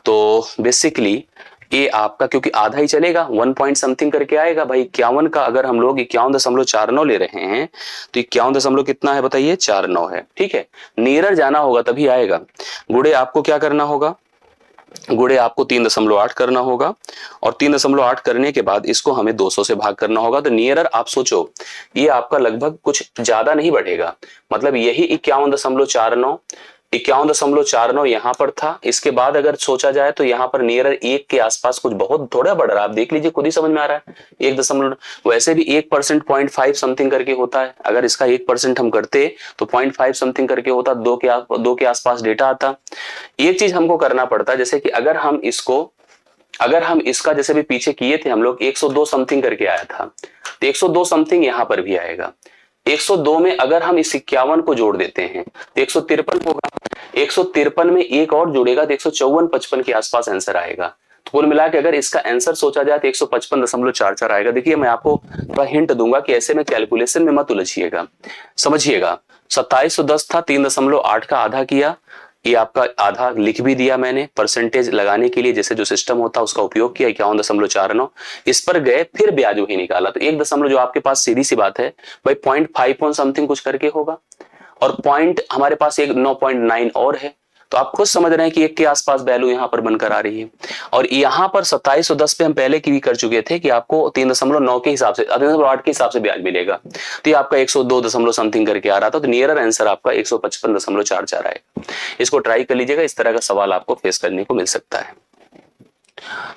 तो बेसिकली ये आपका, क्योंकि आधा ही चलेगा 1 पॉइंट समथिंग करके आएगा भाई। 51 का अगर हम लोग 51.49 ले रहे हैं तो 51 कितना है बताइए 49 है, ठीक है। नियरर जाना होगा तभी आएगा। गुड़े आपको क्या करना होगा, गुड़े आपको 3.8 करना होगा और 3.8 करने के बाद इसको हमें 200 से भाग करना होगा। तो नियरर आप सोचो ये आपका लगभग कुछ ज्यादा नहीं बढ़ेगा, मतलब यही 51.49 यहाँ पर था। इसके बाद अगर सोचा जाए तो यहाँ पर नियरर 1 के आसपास कुछ बहुत थोड़ा बढ़ रहा है, आप देख लीजिए खुद ही समझ में आ रहा है। 1 वैसे भी 1% 0.5 समथिंग करके होता है, अगर इसका 1% हम करते तो 0.5 समथिंग करके होता, 2 के आसपास डेटा आता। एक चीज हमको करना पड़ता है, जैसे कि अगर हम इसका जैसे भी पीछे किए थे हम लोग 102 समथिंग करके आया था, तो 102 समथिंग यहाँ पर भी आएगा। 102 में अगर हम इस 51 को जोड़ देते हैं तो 153 होगा, 153 में एक और जुड़ेगा तो 154-55 के आसपास आंसर आएगा। तो कुल मिला के अगर इसका आंसर सोचा जाए तो 155.44 आएगा। देखिए मैं आपको थोड़ा हिंट दूंगा कि ऐसे में कैलकुलेशन में मत उलझिएगा, समझिएगा। 2710 था, 3.8 का आधा किया, ये आपका आधा लिख भी दिया मैंने परसेंटेज लगाने के लिए, जैसे जो सिस्टम होता है उसका उपयोग किया 51.49, इस पर गए फिर ब्याज वही निकाला। तो 1 दशमलव जो आपके पास सीधी सी बात है भाई 0.5 समथिंग कुछ करके होगा, और पॉइंट हमारे पास एक 9.9 और है, तो आप खुद समझ रहे हैं कि 1 के आसपास वैल्यू यहां पर बनकर आ रही है। और यहां पर 2710 पे हम पहले की भी कर चुके थे कि आपको 3.9 के हिसाब से 3.8 के हिसाब से ब्याज मिलेगा, तो ये आपका 102 दशमलव समथिंग करके आ रहा था। तो नियरर आंसर आपका 155.44 आएगा। इसको ट्राई कर लीजिएगा, इस तरह का सवाल आपको फेस करने को मिल सकता है।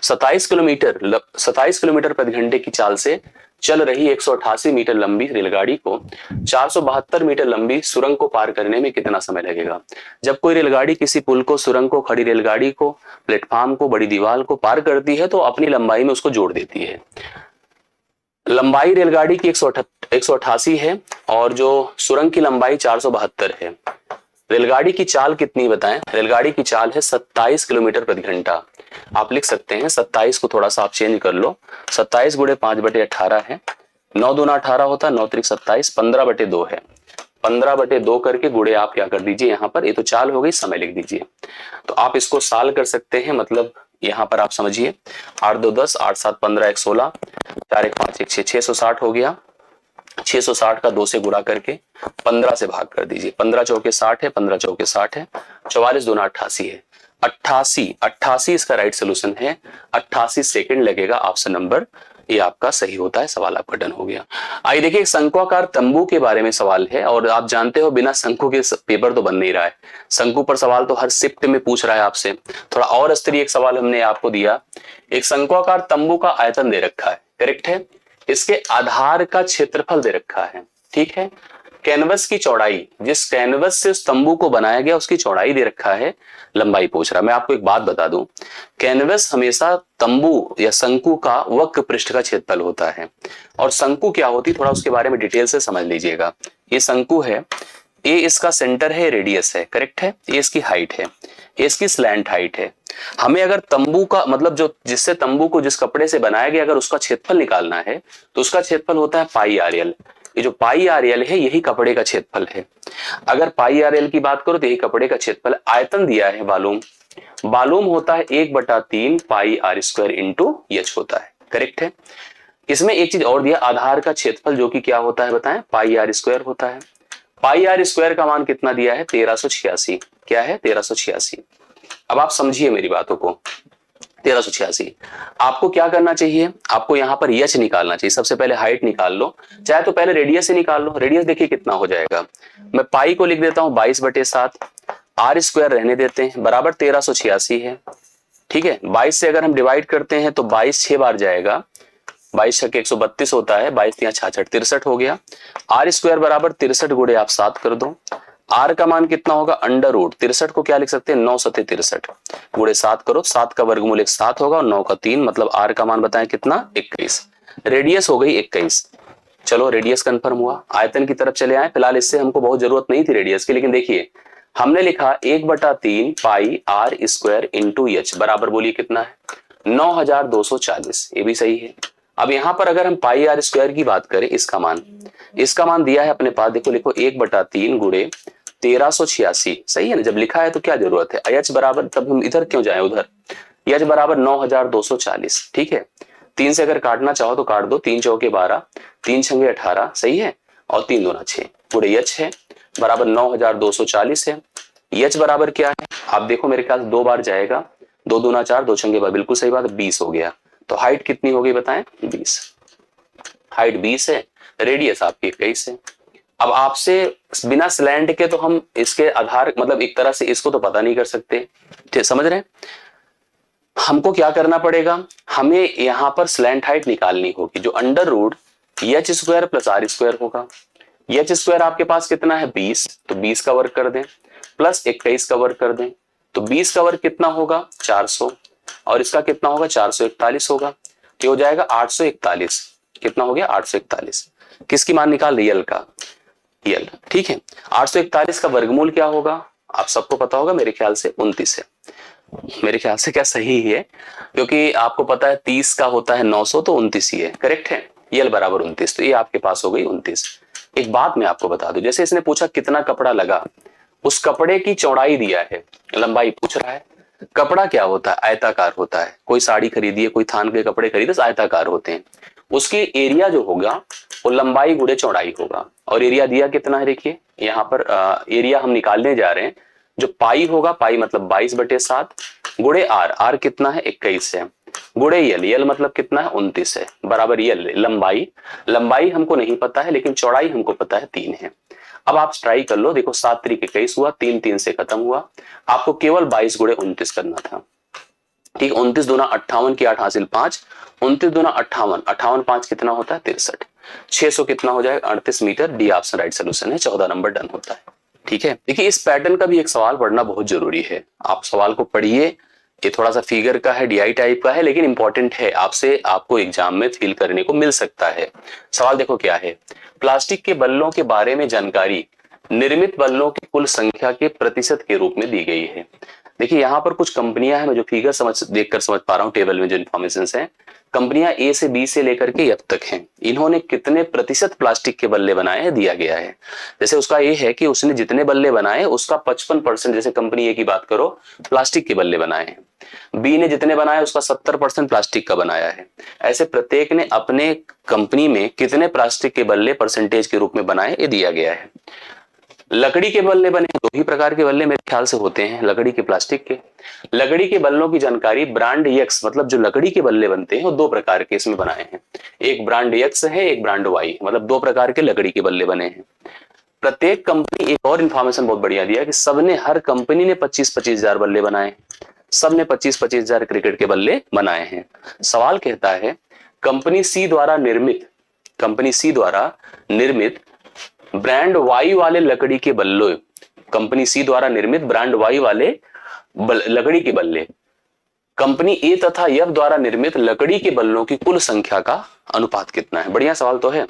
27 किलोमीटर प्रति घंटे की चाल से चल रही 188 मीटर लंबी रेलगाड़ी को 472 मीटर लंबी सुरंग को पार करने में कितना समय लगेगा। जब कोई रेलगाड़ी किसी पुल को, सुरंग को, खड़ी रेलगाड़ी को, प्लेटफॉर्म को, बड़ी दीवार को पार करती है तो अपनी लंबाई में उसको जोड़ देती है। लंबाई रेलगाड़ी की 188 है और जो सुरंग की लंबाई 472 है। रेलगाड़ी की चाल कितनी बताएं। रेलगाड़ी की चाल है 27 किलोमीटर प्रति घंटा। आप लिख सकते हैं 27 को थोड़ा सा आप चेंज कर लो, 27 गुणे 5/18 है, 9 दूना 18 होता है, 9 त्रिक 27, 15/2 है, 15/2 करके गुणे आप क्या कर दीजिए यहाँ पर, ये तो चाल हो गई, समय लिख दीजिए। तो आप इसको साल कर सकते हैं, मतलब यहाँ पर आप समझिए 8 2 10, 8 7 15, 1 16, 4 1 5 1 6, 660 हो गया। 660 का 2 से गुणा करके 15 से भाग कर दीजिए, 15 चौके 60 है, 15 चौके 60 है, 44 दूना 88 है, 88 इसका राइट सोल्यूशन है। 88 सेकंड लगेगा, ऑप्शन नंबर ये आपका सही होता है। सवाल आपका डन हो गया। आइए देखिए, शंक्वाकार तंबू के बारे में सवाल है और आप जानते हो बिना शंकु के पेपर तो बन नहीं रहा है। शंकु पर सवाल तो हर शिफ्ट में पूछ रहा है आपसे। थोड़ा और स्तरीय एक सवाल हमने आपको दिया, एक शंक्वाकार तंबू का आयतन दे रखा है, करेक्ट है, इसके आधार का क्षेत्रफल दे रखा है, ठीक है, कैनवस की चौड़ाई, जिस कैनवस से उस तंबू को बनाया गया उसकी चौड़ाई दे रखा है, लंबाई पूछ रहा है। मैं आपको एक बात बता दूं, कैनवस हमेशा तंबू या शंकु का वक्र पृष्ठ का क्षेत्रफल होता है, और शंकु क्या होती थोड़ा उसके बारे में डिटेल से समझ लीजिएगा। ये शंकु है, ये इसका सेंटर है, रेडियस है, करेक्ट है, ये इसकी हाइट है, ये इसकी स्लैंट हाइट है। हमें अगर तंबू का मतलब जो जिससे तंबू को जिस कपड़े से बनाया गया अगर उसका क्षेत्रफल निकालना है तो उसका क्षेत्रफल होता है पाई आर एल। ये जो पाई आर एल है यही कपड़े का क्षेत्रफल है। अगर पाई आर एल की बात करो तो यही कपड़े का क्षेत्रफल। आयतन दिया है वालूम होता है 1/3 पाई आर स्क्वायर इंटू एच होता है, करेक्ट है। इसमें एक चीज और दिया, आधार का क्षेत्रफल जो कि क्या होता है बताएं, पाई आर स्क्वायर होता है। पाई आर स्क्वायर का मान कितना दिया है 1386, क्या है 1386। अब आप समझिए मेरी बातों को। 1386 आपको क्या करना चाहिए, आपको यहाँ पर एच निकालना चाहिए। सबसे पहले हाइट निकाल लो, चाहे तो पहले रेडियस से निकाल लो। रेडियस देखिए कितना हो जाएगा, मैं पाई को लिख देता हूं 22/7, आर स्क्वायर रहने देते हैं, बराबर 1386 है। ठीक है, 22 से अगर हम डिवाइड करते हैं तो 22 6 बार जाएगा, 22 छक्के 132 होता है, 22 यहाँ 66 63 हो गया। आर स्क्वायर बराबर 63 गुणे आप 7 कर दो। आर का मान कितना होगा, अंडर रूट 63 को क्या लिख सकते हैं, 9 सत्ते 63 गुणे 7 करो, 7 का वर्गमूल 7 होगा और 9 का 3, मतलब आर का मान बताएं कितना, 21। रेडियस हो गई 21। चलो रेडियस कंफर्म हुआ। आयतन की तरफ चले आए। फिलहाल इससे हमको बहुत जरूरत नहीं थी रेडियस की, लेकिन देखिए हमने लिखा 1/3 पाई आर स्क्वायर इंटू एच, बराबर बोलिए कितना है, 9240। ये भी सही है। अब यहां पर अगर हम पाई आर स्क्वायर की बात करें, इसका मान दिया है अपने पास, देखो लिखो 1/3 गुणे 1386, सही है ना। जब लिखा है तो क्या जरूरत है, एच बराबर, तब हम इधर क्यों जाए उधर, एच बराबर 9240। ठीक है, 3 से अगर काटना चाहो तो काट दो, 3 चौके 12, 3 छंगे 18, सही है, और 3 दूना 6 गुणे एच है बराबर 9240 है। एच बराबर क्या है, आप देखो मेरे ख्याल 2 बार जाएगा, 2 दूना 4, 2 छंगे 12, बिल्कुल सही बात, 20 हो गया। तो हाइट कितनी होगी बताएं, 20। हाइट 20 है, रेडियस आपकी 21 है। अब आपसे बिना स्लैंट के तो हम इसके आधार, मतलब एक तरह से इसको तो पता नहीं कर सकते, ठीक समझ रहे हैं। हमको क्या करना पड़ेगा, हमें यहां पर स्लैंट हाइट निकालनी होगी, जो under root H square plus R square होगा। एच स्क्वायर आपके पास कितना है 20, तो 20 का वर्ग कर दें, प्लस 21 का वर्ग कर दें, तो 20 का वर्ग कितना होगा 400, और इसका कितना होगा 441 होगा, ये हो जाएगा 841। कितना हो गया 841। किसकी मान निकाल, रियल का, यल, ठीक है। 841 का वर्गमूल क्या होगा, आप सबको पता होगा, मेरे ख्याल से 29 है। मेरे ख्याल से क्या सही है, क्योंकि आपको पता है 30 का होता है 900, तो 29 ही है, करेक्ट है। यल बराबर 29, तो ये आपके पास हो गई 29। एक बात मैं आपको बता दूं, जैसे इसने पूछा कितना कपड़ा लगा, उस कपड़े की चौड़ाई दिया है, लंबाई पूछ रहा है। कपड़ा क्या होता है, आयताकार होता है। कोई साड़ी खरीदी है, कोई थान के कपड़े खरीदे तो आयताकार होते हैं। उसकी एरिया जो होगा वो लंबाई गुणे चौड़ाई होगा, और एरिया दिया कितना है, देखिए यहाँ पर एरिया हम निकालने जा रहे हैं। जो पाई होगा, पाई मतलब 22/7 गुणे आर, आर कितना है 21 है, गुणे यल, यल मतलब कितना है 29 है, बराबर यल लंबाई, लंबाई हमको नहीं पता है लेकिन चौड़ाई हमको पता है 3 है। अब आप ट्राई कर लो, देखो 7 3 21 हुआ, 3 3 से खत्म हुआ, आपको केवल 22 गुणे 29 करना था। ठीक, 29 दूना 58 की 8 हासिल 5, 29 दूना 58, 58 5 कितना होता है 63, 600 कितना हो जाएगा 38 metre. D option right solution है, 14 नंबर डन होता है। ठीक है, देखिए इस पैटर्न का भी एक सवाल पढ़ना बहुत जरूरी है, आप सवाल को पढ़िए। ये थोड़ा सा फिगर का है, डीआई टाइप का है, लेकिन इंपॉर्टेंट है, आपसे आपको एग्जाम में फील करने को मिल सकता है। सवाल देखो क्या है, प्लास्टिक के बल्लों के बारे में जानकारी निर्मित बल्लों की कुल संख्या के प्रतिशत के रूप में दी गई है। देखिए यहाँ पर कुछ कंपनियां हैं, मैं जो फिगर देखकर समझ पा रहा हूँ, टेबल में जो इन्फॉर्मेशन है, कंपनियां ए से बी से लेकर के एफ तक हैं, इन्होंने कितने प्रतिशत प्लास्टिक के बल्ले बनाए हैं दिया गया है। जैसे उसका ये है कि उसने जितने बल्ले बनाए उसका 55%, जैसे कंपनी ए की बात करो, प्लास्टिक के बल्ले बनाए हैं, बी ने जितने बनाए उसका 70% प्लास्टिक का बनाया है। ऐसे प्रत्येक ने अपने कंपनी में कितने प्लास्टिक के बल्ले परसेंटेज के रूप में बनाए, ये दिया गया है। लकड़ी के बल्ले बने, 2 ही प्रकार के बल्ले मेरे ख्याल से होते हैं, लकड़ी के, प्लास्टिक के। लकड़ी के बल्लों की जानकारी, ब्रांड एक्स, मतलब जो लकड़ी के बल्ले बनते हैं वो 2 प्रकार के इसमें बनाए हैं, एक ब्रांड एक्स है, एक ब्रांड वाई, मतलब 2 प्रकार के लकड़ी के बल्ले बने हैं। प्रत्येक कंपनी, एक और इन्फॉर्मेशन बहुत बढ़िया दिया कि सबने, हर कंपनी ने 25-25 हजार बल्ले बनाए, सबने 25-25 हजार क्रिकेट के बल्ले बनाए हैं। सवाल कहता है कंपनी सी द्वारा निर्मित ब्रांड वाई वाले लकड़ी के बल्ले, कंपनी सी द्वारा निर्मित ब्रांड वाई वाले लकड़ी के बल्ले कंपनी ए तथा एफ द्वारा निर्मित लकड़ी के बल्लों की कुल संख्या का अनुपात कितना है। बढ़िया सवाल तो है।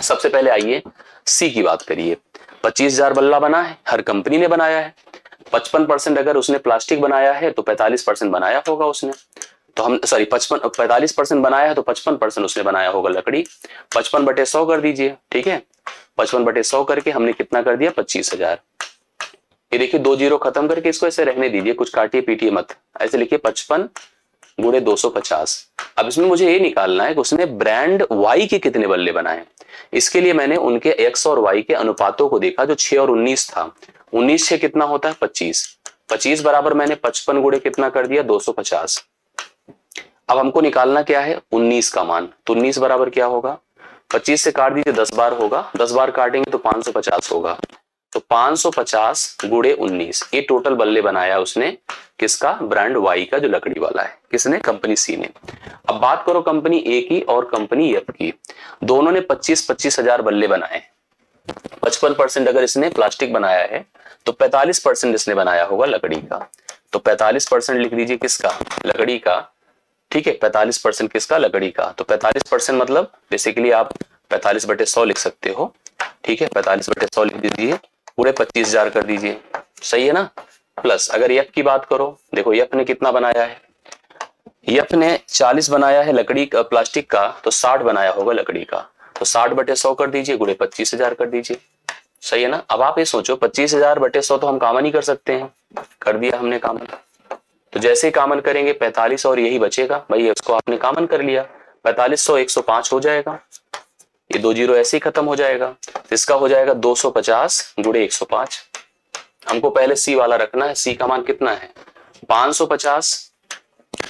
सबसे पहले आइए सी की बात करिए, 25,000 बल्ला बना है, हर कंपनी ने बनाया है, 55% अगर उसने प्लास्टिक बनाया है तो 45% बनाया होगा उसने, तो हम 45% बनाया है तो 55% उसने बनाया होगा लकड़ी। 55/100 कर दीजिए, ठीक है, 55/100 करके हमने कितना कर दिया 25,000। ये देखिए 2 जीरो खत्म करके इसको ऐसे रहने दीजिए, कुछ काटिए पीटिए मत, ऐसे लिखिए 55 गुणे 250। अब इसमें मुझे ये निकालना है कि उसने ब्रांड वाई के कितने बल्ले बनाए। इसके लिए मैंने उनके एक्स और वाई के अनुपातों को देखा, जो 6 और 19 था, 19 से कितना होता है 25, 25 बराबर मैंने 55 गुणे कितना कर दिया 250। अब हमको निकालना क्या है 19 का मान। तो 19 बराबर क्या होगा 25 से काट दीजिए 10 बार होगा, 10 बार काटेंगे तो 550 होगा। तो 550 गुणे 19 ये टोटल बल्ले बनाया उसने किसका, ब्रांड वाई का जो लकड़ी वाला है, किसने, कंपनी सी ने। अब बात करो कंपनी ए की और कंपनी एफ की, दोनों ने 25-25 हजार बल्ले बनाए। 55% अगर इसने प्लास्टिक बनाया है तो 45% इसने बनाया होगा लकड़ी का। तो 45% लिख दीजिए किसका, लकड़ी का। ठीक है, 45% किसका, लकड़ी का। तो 45% मतलब बेसिकली आप 45/100 लिख सकते हो। ठीक है, 45/100 लिख दीजिए, पूरे 25,000 कर दीजिए, सही है ना। प्लस अगर यफ की बात करो, देखो यफ ने कितना बनाया है, यफ ने 40 बनाया है लकड़ी का, प्लास्टिक का, तो 60 बनाया होगा लकड़ी का। तो 60/100 कर दीजिए, गुणे 25,000 कर दीजिए, सही है ना। अब आप ये सोचो 25,000/100 तो हम कॉमन ही कर सकते हैं, कर दिया हमने कॉमन। तो जैसे ही कॉमन करेंगे 45 और यही बचेगा, भाई उसको आपने कॉमन कर लिया, 4500 105 हो जाएगा, ये 2 जीरो ऐसे ही खत्म हो जाएगा। तो इसका हो जाएगा 250 गुणे 105। हमको पहले सी वाला रखना है, सी का मान कितना है 550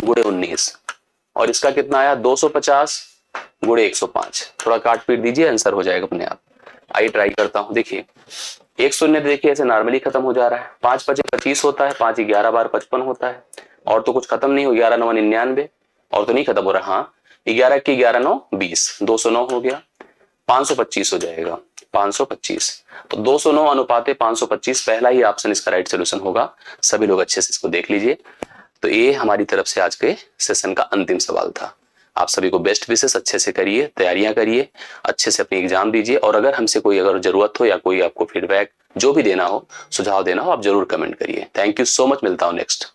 गुणे 19 और इसका कितना आया 250 गुणे 105। थोड़ा काट पीट दीजिए, आंसर हो जाएगा अपने आप। आइए ट्राई करता हूं, देखिए 1 शून्य देखिए ऐसे नॉर्मली खत्म हो जा रहा है, 5 5 25 होता है, 5 11 बार 55 होता है, और तो कुछ खत्म नहीं हो, 11 9 99 और तो नहीं खत्म हो रहा। हाँ 11 की 11 9 20, 209 हो गया, 525 हो जाएगा, 525। तो 209 अनुपाते 525 पहला ही ऑप्शन इसका राइट सोल्यूशन होगा। सभी लोग अच्छे से इसको देख लीजिए। तो ये हमारी तरफ से आज के सेशन का अंतिम सवाल था। आप सभी को बेस्ट विशेष, अच्छे से करिए, तैयारियां करिए, अच्छे से अपनी एग्जाम दीजिए, और अगर हमसे कोई अगर जरूरत हो या कोई आपको फीडबैक जो भी देना हो, सुझाव देना हो, आप जरूर कमेंट करिए। थैंक यू सो मच, मिलता हूं नेक्स्ट।